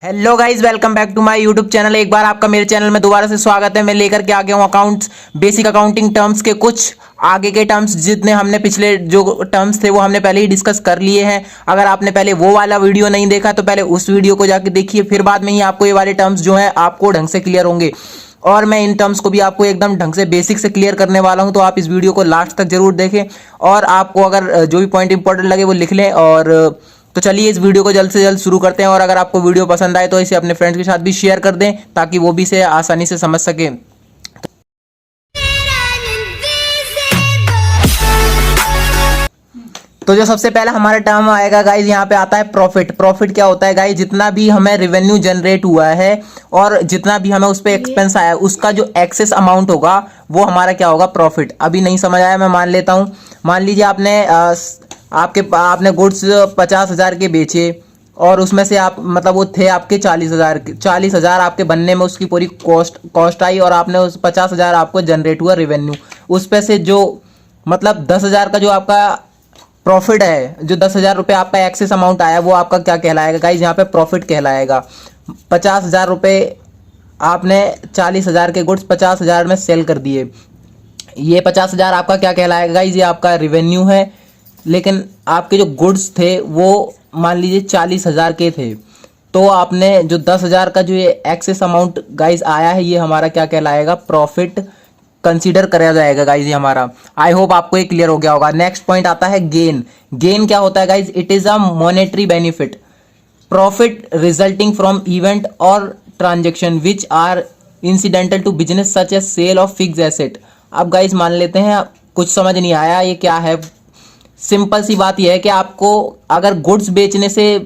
Hello guys, welcome back to my YouTube channel. एक बार आपका मेरे चैनल में दोबारा से स्वागत है। मैं लेकर के आ गया हूँ अकाउंट्स बेसिक अकाउंटिंग टर्म्स के कुछ आगे के टर्म्स। जितने हमने पिछले जो टर्म्स थे वो हमने पहले ही डिस्कस कर लिए हैं। अगर आपने पहले वो वाला वीडियो नहीं देखा तो पहले उस वीडियो को जाके देखिए, फिर बाद में ही आपको ये वाले टर्म्स जो हैं आपको ढंग से क्लियर होंगे। और मैं इन टर्म्स को भी आपको एकदम ढंग से बेसिक से क्लियर करने वाला हूं, तो आप इस वीडियो को लास्ट तक जरूर देखें और आपको अगर जो भी पॉइंट इंपॉर्टेंट लगे वो लिख लें। और तो चलिए इस वीडियो को जल्द से जल्द शुरू करते हैं। और अगर आपको वीडियो पसंद आए तो इसे अपने फ्रेंड्स के साथ भी शेयर कर दें ताकि वो भी इसे आसानी से समझ सकें। तो जो सबसे पहले हमारा टर्म आएगा गाइज, यहाँ पे आता है प्रॉफिट। प्रॉफिट क्या होता है गाइज? जितना भी हमें रेवेन्यू जनरेट हुआ है और जितना भी हमें उस पर एक्सपेंस आया है उसका जो एक्सेस अमाउंट होगा वो हमारा क्या होगा? प्रॉफिट। अभी नहीं समझ आया, मैं मान लेता हूँ। मान लीजिए आपने गुड्स 50,000 के बेचे और उसमें से आप मतलब वो थे आपके 40,000 आपके बनने में उसकी पूरी कॉस्ट आई और आपने उस 50,000 आपको जनरेट हुआ रेवेन्यू। उस पे से जो मतलब 10,000 का जो आपका प्रॉफिट है, जो 10,000 रुपये आपका एक्सेस अमाउंट आया वो आपका क्या कहलाएगा गाइज? यहाँ पे प्रॉफिट कहलाएगा। 50,000 रुपये आपने 40,000 के गुड्स 50,000 में सेल कर दिए। ये 50,000 आपका क्या कहलाएगा गाइज? ये आपका रिवेन्यू है। लेकिन आपके जो गुड्स थे वो मान लीजिए 40,000 के थे, तो आपने जो 10,000 का जो ये एक्सेस अमाउंट गाइज आया है ये हमारा क्या कहलाएगा? प्रॉफिट कंसीडर करा जाएगा गाइज ये हमारा। आई होप आपको ये क्लियर हो गया होगा। नेक्स्ट पॉइंट आता है गेन। गेन क्या होता है guys? It is a monetary benefit, profit resulting from event और transaction which are incidental to business such as sale of fix asset. अब गाइज मान लेते हैं कुछ समझ नहीं आया ये क्या है। सिंपल सी बात यह है कि आपको अगर गुड्स बेचने से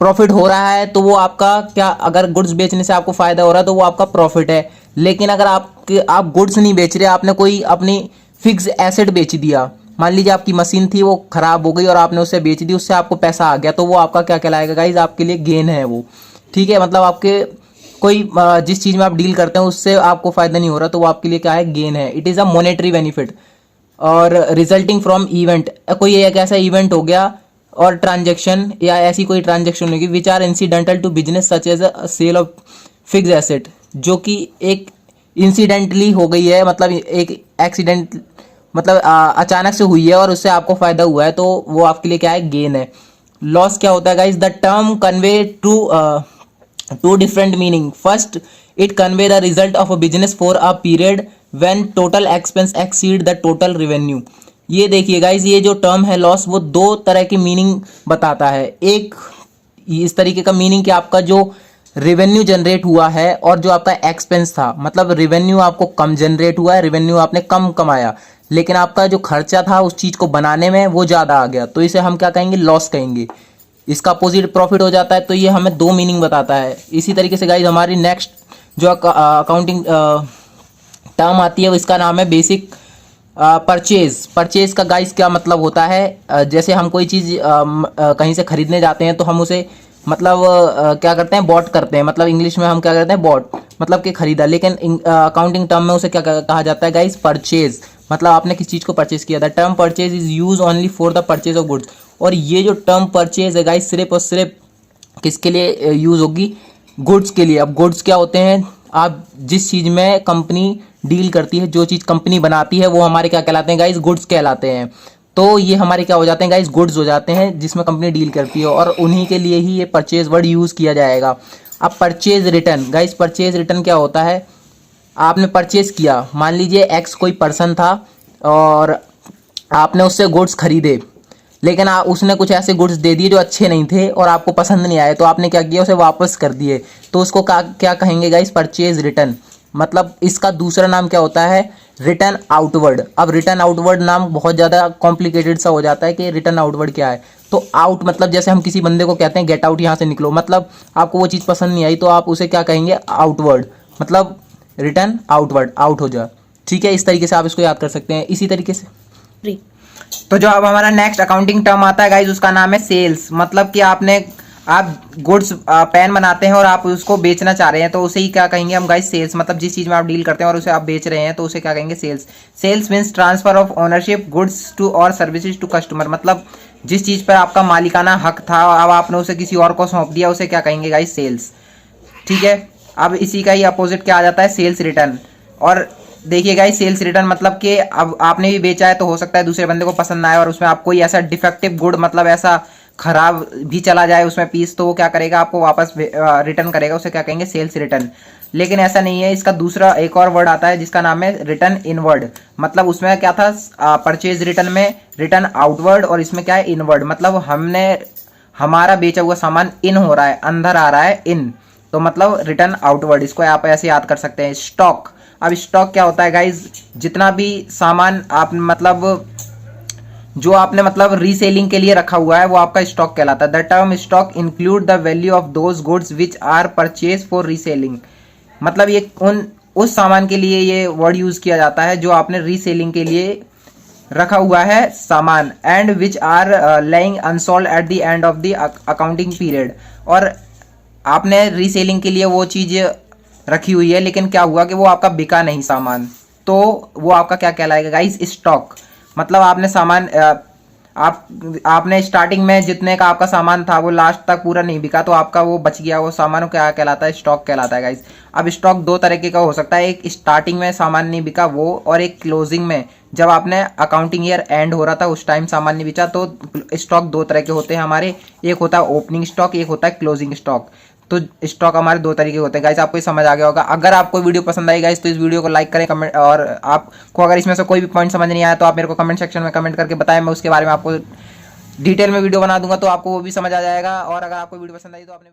प्रॉफिट हो रहा है तो वो आपका क्या, अगर गुड्स बेचने से आपको फायदा हो रहा है तो वो आपका प्रॉफिट है। लेकिन अगर आप गुड्स नहीं बेच रहे, आपने कोई अपनी फिक्स एसेट बेच दिया, मान लीजिए आपकी मशीन थी वो खराब हो गई और आपने उसे बेच दी, उससे आपको पैसा आ गया, तो वो आपका क्या कहलाएगा गाइज? आपके लिए गेन है वो। ठीक है, मतलब आपके कोई जिस चीज में आप डील करते हैं उससे आपको फायदा नहीं हो रहा तो वो आपके लिए क्या है? गेन है। It is a monetary benefit. और रिजल्टिंग फ्रॉम इवेंट, कोई एक ऐसा इवेंट हो गया और ट्रांजेक्शन या ऐसी कोई ट्रांजेक्शन होगी which are incidental to business such as a sale of fix asset, जो कि एक इंसिडेंटली हो गई है, मतलब एक एक्सीडेंट, मतलब अचानक से हुई है और उससे आपको फायदा हुआ है, तो वो आपके लिए क्या है? गेन है। लॉस क्या होता है guys? The term convey two different meaning. First, it convey the result of a business for a period when total expense exceed the total revenue. ये देखिए गाइज, ये जो टर्म है लॉस, वो दो तरह की मीनिंग बताता है। एक इस तरीके का मीनिंग कि आपका जो रेवेन्यू जनरेट हुआ है और जो आपका एक्सपेंस था, मतलब रेवेन्यू आपको कम जनरेट हुआ है, रेवेन्यू आपने कम कमाया, लेकिन आपका जो खर्चा था उस चीज को बनाने में वो ज्यादा आ गया, तो इसे हम क्या कहेंगे? लॉस कहेंगे। इसका अपोजिट प्रॉफिट हो जाता है। तो ये हमें दो मीनिंग बताता है। इसी तरीके से गाइज हमारी नेक्स्ट जो अकाउंटिंग टर्म आती है इसका नाम है बेसिक परचेज। परचेज का गाइस क्या मतलब होता है? जैसे हम कोई चीज़ कहीं से खरीदने जाते हैं तो हम उसे मतलब क्या करते हैं? बॉट करते हैं। मतलब इंग्लिश में हम क्या करते हैं? बॉट, मतलब कि खरीदा। लेकिन अकाउंटिंग टर्म में उसे क्या कहा जाता है गाइस? परचेज। मतलब आपने किस चीज़ को परचेज किया था। Term purchase is use only for the purchase of goods. और ये जो टर्म परचेज है गाइस सिर्फ और सिर्फ किसके लिए यूज होगी? गुड्स के लिए। अब गुड्स क्या होते हैं? आप जिस चीज में कंपनी डील करती है, जो चीज कंपनी बनाती है वो हमारे क्या कहलाते हैं गाइस? गुड्स कहलाते हैं। तो ये हमारे क्या हो जाते हैं गाइस? गुड्स हो जाते हैं जिसमें कंपनी डील करती है, और उन्हीं के लिए ही ये परचेज वर्ड यूज किया जाएगा। अब purchase return guys, purchase return क्या होता है? आपने परचेज किया, मान लीजिए एक्स कोई पर्सन था और आपने उससे गुड्स खरीदे, लेकिन उसने कुछ ऐसे गुड्स दे दिए जो अच्छे नहीं थे और आपको पसंद नहीं आए, तो आपने क्या किया? उसे वापस कर दिए। तो उसको क्या कहेंगे गाइस? Purchase return. मतलब इसका दूसरा नाम क्या होता है? Return outward. अब रिटर्न आउटवर्ड नाम बहुत ज़्यादा कॉम्प्लिकेटेड सा हो जाता है कि रिटर्न आउटवर्ड क्या है। तो आउट मतलब जैसे हम किसी बंदे को कहते हैं गेट आउट, यहाँ से निकलो, मतलब आपको वो चीज़ पसंद नहीं आई तो आप उसे क्या कहेंगे? आउटवर्ड, मतलब रिटर्न आउटवर्ड, आउट हो जा। ठीक है, इस तरीके से आप इसको याद कर सकते हैं। इसी तरीके से तो जो अब हमारा नेक्स्ट अकाउंटिंग टर्म आता है गाइज उसका नाम है सेल्स। मतलब कि आप गुड्स पेन बनाते हैं और आप उसको बेचना चाह रहे हैं तो उसे ही क्या कहेंगे हम गाइज? सेल्स। मतलब जिस चीज में आप डील करते हैं और उसे आप बेच रहे हैं तो उसे क्या कहेंगे? Sales. Sales means transfer of ownership goods to और सर्विसेज टू कस्टमर। मतलब जिस चीज़ पर आपका मालिकाना हक था, अब आपने उसे किसी और को सौंप दिया, उसे क्या कहेंगे गाइस? सेल्स। ठीक है, अब इसी का ही अपोजिट क्या आ जाता है? Sales return. और देखिए गाइस, सेल्स रिटर्न मतलब कि अब आपने भी बेचा है तो हो सकता है दूसरे बंदे को पसंद ना आए और उसमें आप कोई ऐसा डिफेक्टिव गुड, मतलब ऐसा खराब भी चला जाए उसमें पीस, तो वो क्या करेगा? आपको वापस रिटर्न करेगा, उसे क्या कहेंगे? Sales return. लेकिन ऐसा नहीं है, इसका दूसरा एक और वर्ड आता है जिसका नाम है रिटर्न इनवर्ड। मतलब उसमें क्या था? परचेज रिटर्न में रिटर्न आउटवर्ड, और इसमें क्या है? इनवर्ड। मतलब हमने हमारा बेचा हुआ सामान इन हो रहा है, अंदर आ रहा है, इन, तो मतलब रिटर्न आउटवर्ड। इसको आप ऐसे याद कर सकते हैं। स्टॉक, अब स्टॉक क्या होता है गाइज? जितना भी सामान आप मतलब जो आपने मतलब रीसेलिंग के लिए रखा हुआ है वो आपका स्टॉक कहलाता है। The term stock include the value of those goods which are purchase for reselling. मतलब ये उस सामान के लिए ये वर्ड यूज किया जाता है जो आपने रीसेलिंग के लिए रखा हुआ है सामान, and which are laying unsold at the end of the accounting period. और आपने रीसेलिंग के लिए वो चीज रखी हुई है, लेकिन क्या हुआ कि वो आपका बिका नहीं सामान, तो वो आपका क्या कहलाएगा गाइस? स्टॉक। मतलब आपने सामान आपने स्टार्टिंग में जितने का आपका सामान था वो लास्ट तक पूरा नहीं बिका, तो आपका वो बच गया, वो सामान क्या कहलाता है? स्टॉक कहलाता है गाइस। अब स्टॉक दो तरीके का हो सकता है, एक स्टार्टिंग में सामान नहीं बिका वो, और एक क्लोजिंग में, जब आपने अकाउंटिंग ईयर एंड हो रहा था उस टाइम सामान नहीं बिका। तो स्टॉक दो तरह के होते हैं हमारे, एक होता है ओपनिंग स्टॉक, एक होता है क्लोजिंग स्टॉक। तो स्टॉक हमारे दो तरीके होते हैं गाइस, आपको ये समझ आ गया होगा। अगर आपको वीडियो पसंद आई गाइस तो इस वीडियो को लाइक करें, कमेंट, और आपको अगर इसमें से कोई भी पॉइंट समझ नहीं आया तो आप मेरे को कमेंट सेक्शन में कमेंट करके बताएं, मैं उसके बारे में आपको डिटेल में वीडियो बना दूंगा, तो आपको वो भी समझ आ जाएगा। और अगर आपको वीडियो पसंद आई तो आपने